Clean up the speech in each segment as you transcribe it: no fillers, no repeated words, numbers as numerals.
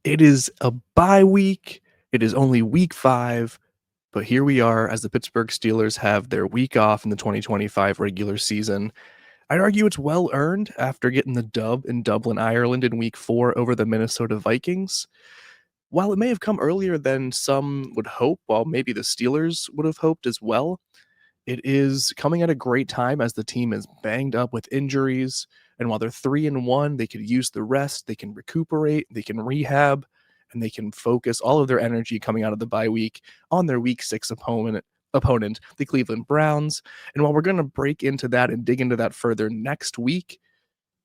It is a bye week. It is only week 5, but here we are as the Pittsburgh Steelers have their week off in the 2025 regular season. I'd argue it's well earned after getting the dub in Dublin, Ireland in week 4 over the Minnesota Vikings. While it may have come earlier than some would hope, while maybe the Steelers would have hoped as well, it is coming at a great time as the team is banged up with injuries. And while they're 3-1, they could use the rest, they can recuperate, they can rehab, and they can focus all of their energy coming out of the bye week on their week 6 opponent, the Cleveland Browns. And while we're going to break into that and dig into that further next week,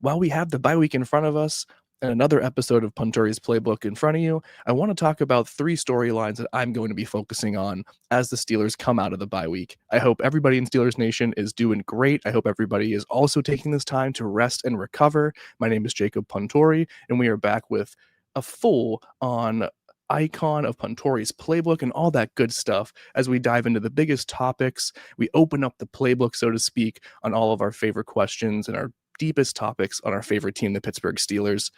while we have the bye week in front of us and another episode of Punturi's Playbook in front of you, I want to talk about 3 storylines that I'm going to be focusing on as the Steelers come out of the bye week. I hope everybody in Steelers Nation is doing great. I hope everybody is also taking this time to rest and recover. My name is Jacob Punturi, and we are back with a full on icon of Punturi's Playbook and all that good stuff as we dive into the biggest topics. We open up the playbook, so to speak, on all of our favorite questions and our deepest topics on our favorite team, the Pittsburgh Steelers.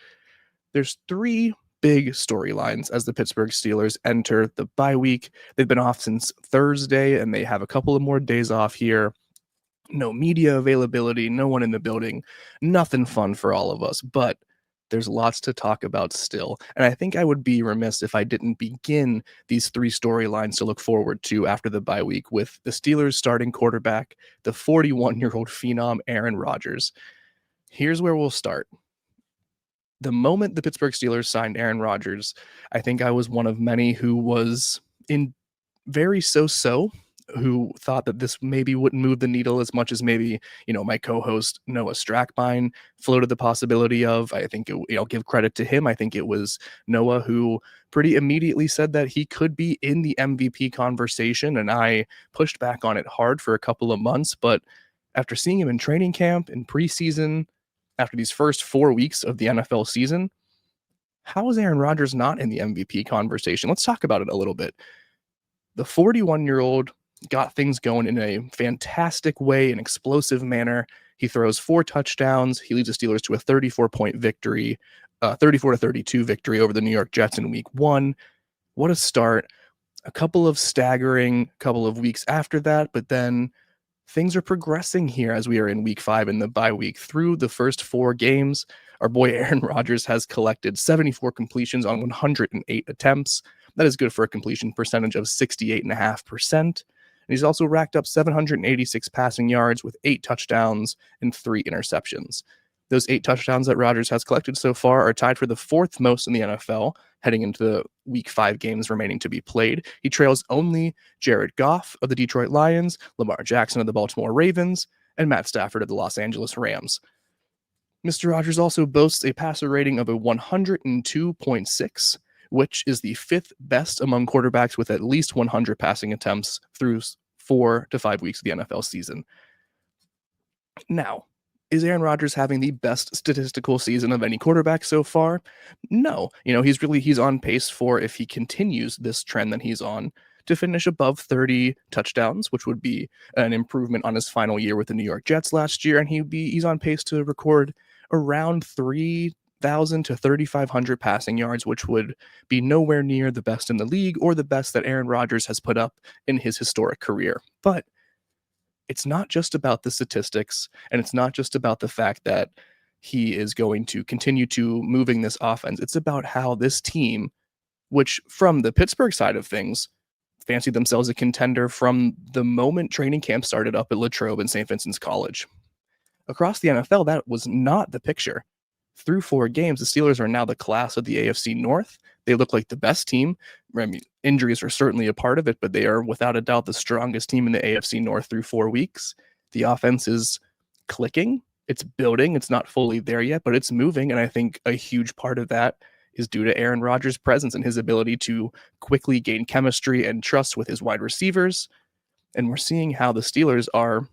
There's 3 big storylines as the Pittsburgh Steelers enter the bye week. They've been off since Thursday, and they have a couple of more days off here. No media availability, no one in the building, nothing fun for all of us, but there's lots to talk about still. And I think I would be remiss if I didn't begin these 3 storylines to look forward to after the bye week with the Steelers starting quarterback, the 41-year-old phenom Aaron Rodgers. Here's where we'll start. The moment the Pittsburgh Steelers signed Aaron Rodgers, I think I was one of many who was in very so-so, who thought that this maybe wouldn't move the needle as much as maybe, my co-host Noah Strackbine floated the possibility of. I think I'll give credit to him. I think it was Noah who pretty immediately said that he could be in the MVP conversation, and I pushed back on it hard for a couple of months, but after seeing him in training camp, in preseason, after these first 4 weeks of the NFL season, how is Aaron Rodgers not in the MVP conversation? Let's talk about it a little bit. The 41-year-old got things going in a fantastic way, an explosive manner. He throws 4 touchdowns. He leads the Steelers to a 34-point victory, 34-32 victory over the New York Jets in week 1. What a start. A couple of staggering couple of weeks after that, but then things are progressing here as we are in week 5 in the bye week. Through the first 4 games, our boy Aaron Rodgers has collected 74 completions on 108 attempts. That is good for a completion percentage of 68.5%. And he's also racked up 786 passing yards with 8 touchdowns and 3 interceptions. Those 8 touchdowns that Rodgers has collected so far are tied for the 4th most in the NFL, heading into the week 5 games remaining to be played. He trails only Jared Goff of the Detroit Lions, Lamar Jackson of the Baltimore Ravens, and Matt Stafford of the Los Angeles Rams. Mr. Rodgers also boasts a passer rating of a 102.6, which is the 5th best among quarterbacks with at least 100 passing attempts through 4 to 5 weeks of the NFL season. Now, is Aaron Rodgers having the best statistical season of any quarterback so far? No. He's on pace for, if he continues this trend that he's on, to finish above 30 touchdowns, which would be an improvement on his final year with the New York Jets last year, and he's on pace to record around 3,000 to 3,500 passing yards, which would be nowhere near the best in the league or the best that Aaron Rodgers has put up in his historic career. But it's not just about the statistics, and it's not just about the fact that he is going to continue to moving this offense. It's about how this team, which from the Pittsburgh side of things, fancied themselves a contender from the moment training camp started up at Latrobe and St. Vincent's College. Across the NFL, that was not the picture. Through 4 games, the Steelers are now the class of the AFC North. They look like the best team. I mean, injuries are certainly a part of it, but they are without a doubt the strongest team in the AFC North through 4 weeks. The offense is clicking. It's building. It's not fully there yet, but it's moving. And I think a huge part of that is due to Aaron Rodgers' presence and his ability to quickly gain chemistry and trust with his wide receivers. And we're seeing how the Steelers are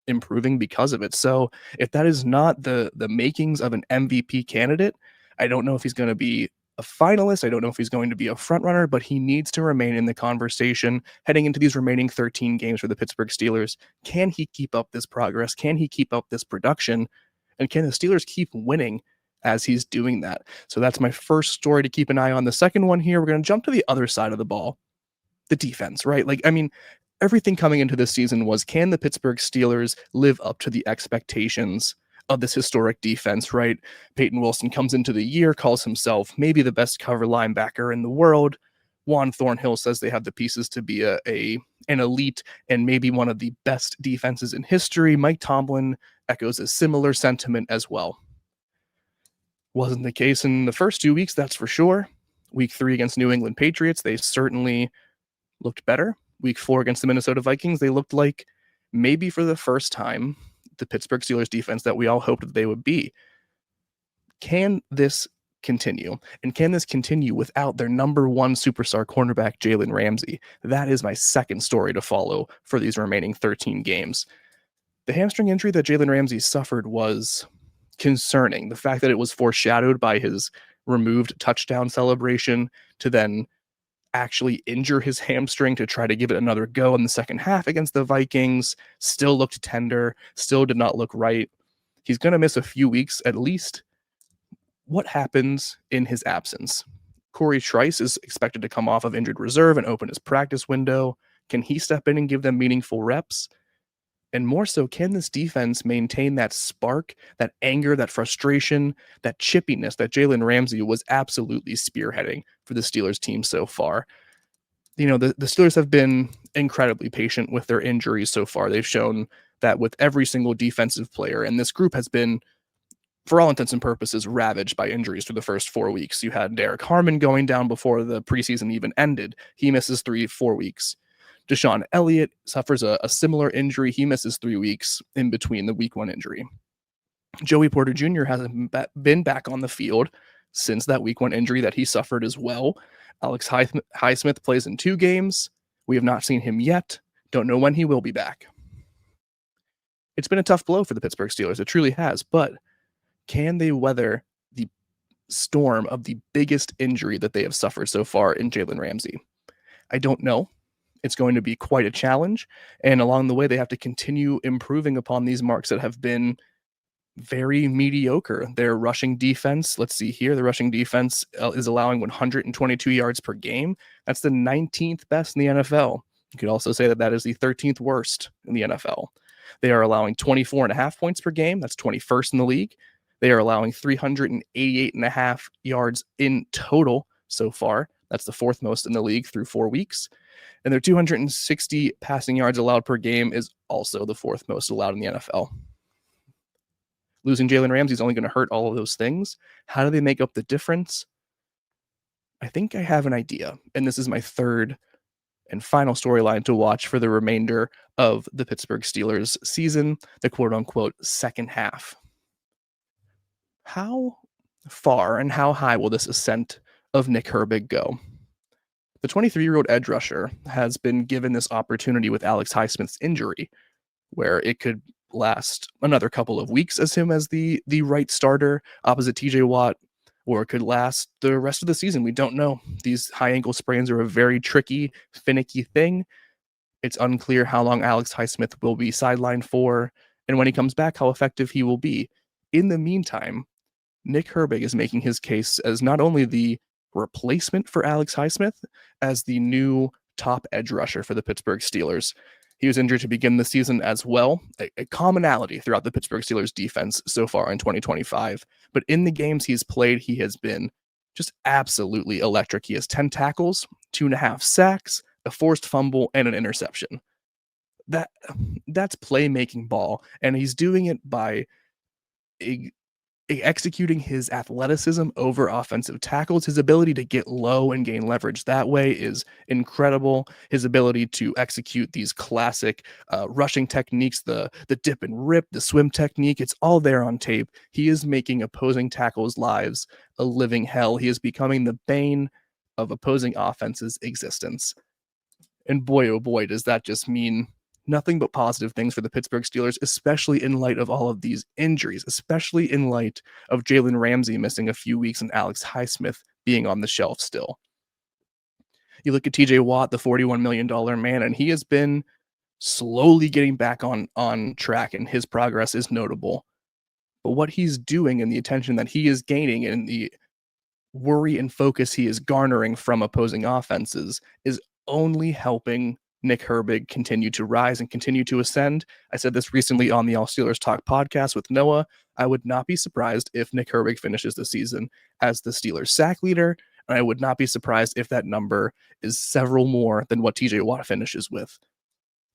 improving because of it. So if that is not the makings of an MVP candidate, I don't know if he's going to be a finalist. I don't know if he's going to be a front runner, but he needs to remain in the conversation heading into these remaining 13 games for the Pittsburgh Steelers. Can he keep up this progress? Can he keep up this production? And can the Steelers keep winning as he's doing that. So that's my first story to keep an eye on. The second one here, we're going to jump to the other side of the ball, the defense, right? Like, I mean, everything coming into this season was, can the Pittsburgh Steelers live up to the expectations of this historic defense, right? Peyton Wilson comes into the year, calls himself maybe the best cover linebacker in the world. Juan Thornhill says they have the pieces to be an elite and maybe one of the best defenses in history. Mike Tomlin echoes a similar sentiment as well. Wasn't the case in the first 2 weeks, that's for sure. Week 3 against New England Patriots, they certainly looked better. Week 4 against the Minnesota Vikings, they looked like maybe for the first time the Pittsburgh Steelers defense that we all hoped that they would be. Can this continue? And can this continue without their number one superstar cornerback, Jalen Ramsey? That is my second story to follow for these remaining 13 games. The hamstring injury that Jalen Ramsey suffered was concerning. The fact that it was foreshadowed by his removed touchdown celebration to then actually injure his hamstring to try to give it another go in the second half against the Vikings still looked tender, still did not look right. He's going to miss a few weeks at least. What happens in his absence? Corey Trice is expected to come off of injured reserve and open his practice window. Can he step in and give them meaningful reps? And more so, can this defense maintain that spark, that anger, that frustration, that chippiness that Jalen Ramsey was absolutely spearheading for the Steelers team so far? You know, the Steelers have been incredibly patient with their injuries so far. They've shown that with every single defensive player, and this group has been, for all intents and purposes, ravaged by injuries for the first 4 weeks. You had Derek Harmon going down before the preseason even ended. He misses 3-4 weeks. Deshaun Elliott suffers a similar injury. He misses 3 weeks in between the week 1 injury. Joey Porter Jr. hasn't been back on the field since that week 1 injury that he suffered as well. Alex Highsmith plays in 2 games. We have not seen him yet. Don't know when he will be back. It's been a tough blow for the Pittsburgh Steelers. It truly has. But can they weather the storm of the biggest injury that they have suffered so far in Jalen Ramsey? I don't know. It's going to be quite a challenge. And along the way, they have to continue improving upon these marks that have been very mediocre. Their rushing defense, let's see here, the rushing defense is allowing 122 yards per game. That's the 19th best in the NFL. You could also say that that is the 13th worst in the NFL. They are allowing 24.5 points per game. That's 21st in the league. They are allowing 388.5 yards in total so far. That's the 4th most in the league through 4 weeks. And their 260 passing yards allowed per game is also the 4th most allowed in the NFL. Losing Jalen Ramsey is only going to hurt all of those things. How do they make up the difference? I think I have an idea. And this is my third and final storyline to watch for the remainder of the Pittsburgh Steelers season, the quote unquote second half. How far and how high will this ascent of Nick Herbig go? The 23-year-old edge rusher has been given this opportunity with Alex Highsmith's injury, where it could last another couple of weeks as him as the right starter opposite TJ Watt, or it could last the rest of the season. We don't know. These high ankle sprains are a very tricky, finicky thing. It's unclear how long Alex Highsmith will be sidelined for, and when he comes back, how effective he will be. In the meantime, Nick Herbig is making his case as not only the replacement for Alex Highsmith, as the new top edge rusher for the Pittsburgh Steelers. He was injured to begin the season as well, a commonality throughout the Pittsburgh Steelers defense so far in 2025. But in the games he's played, he has been just absolutely electric. He has 10 tackles, 2.5 sacks, a forced fumble, and an interception. That's playmaking ball, and he's doing it by executing his athleticism over offensive tackles. His ability to get low and gain leverage that way is incredible. His ability to execute these classic rushing techniques, the dip and rip, the swim technique, it's all there on tape. He is making opposing tackles' lives a living hell. He is becoming the bane of opposing offenses' existence. And boy, oh boy, does that just mean nothing but positive things for the Pittsburgh Steelers, especially in light of all of these injuries, especially in light of Jalen Ramsey missing a few weeks and Alex Highsmith being on the shelf still. You look at TJ Watt, the $41 million man, and he has been slowly getting back on track, and his progress is notable. But what he's doing and the attention that he is gaining and the worry and focus he is garnering from opposing offenses is only helping Nick Herbig continue to rise and continue to ascend. I said this recently on the All Steelers Talk podcast with Noah. I would not be surprised if Nick Herbig finishes the season as the Steelers sack leader, and I would not be surprised if that number is several more than what TJ Watt finishes with.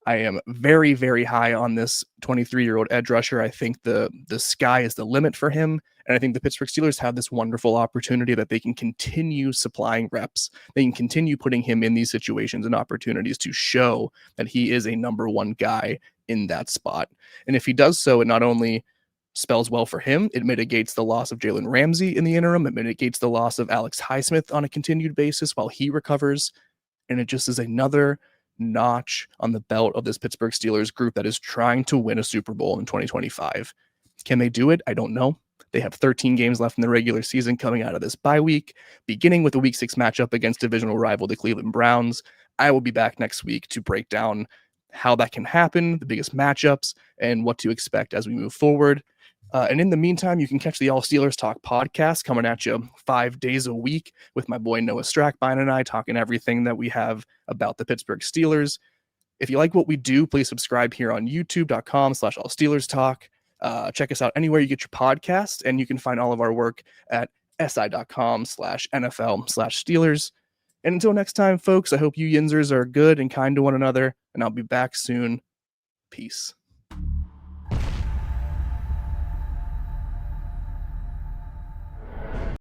I am very, very high on this 23-year-old edge rusher. I think the sky is the limit for him, and I think the Pittsburgh Steelers have this wonderful opportunity that they can continue supplying reps. They can continue putting him in these situations and opportunities to show that he is a number one guy in that spot. And if he does so, it not only spells well for him, it mitigates the loss of Jalen Ramsey in the interim. It mitigates the loss of Alex Highsmith on a continued basis while he recovers. And it just is another notch on the belt of this Pittsburgh Steelers group that is trying to win a Super Bowl in 2025. Can they do it? I don't know. They have 13 games left in the regular season coming out of this bye week, beginning with a week 6 matchup against divisional rival the Cleveland Browns. I will be back next week to break down how that can happen, the biggest matchups, and what to expect as we move forward. And in the meantime, you can catch the All Steelers Talk podcast coming at you 5 days a week with my boy Noah Strackbine and I talking everything that we have about the Pittsburgh Steelers. If you like what we do, please subscribe here on youtube.com/All Steelers Talk. Check us out anywhere you get your podcast, and you can find all of our work at si.com/NFL/Steelers. And until next time, folks, I hope you Yinzers are good and kind to one another, and I'll be back soon. Peace.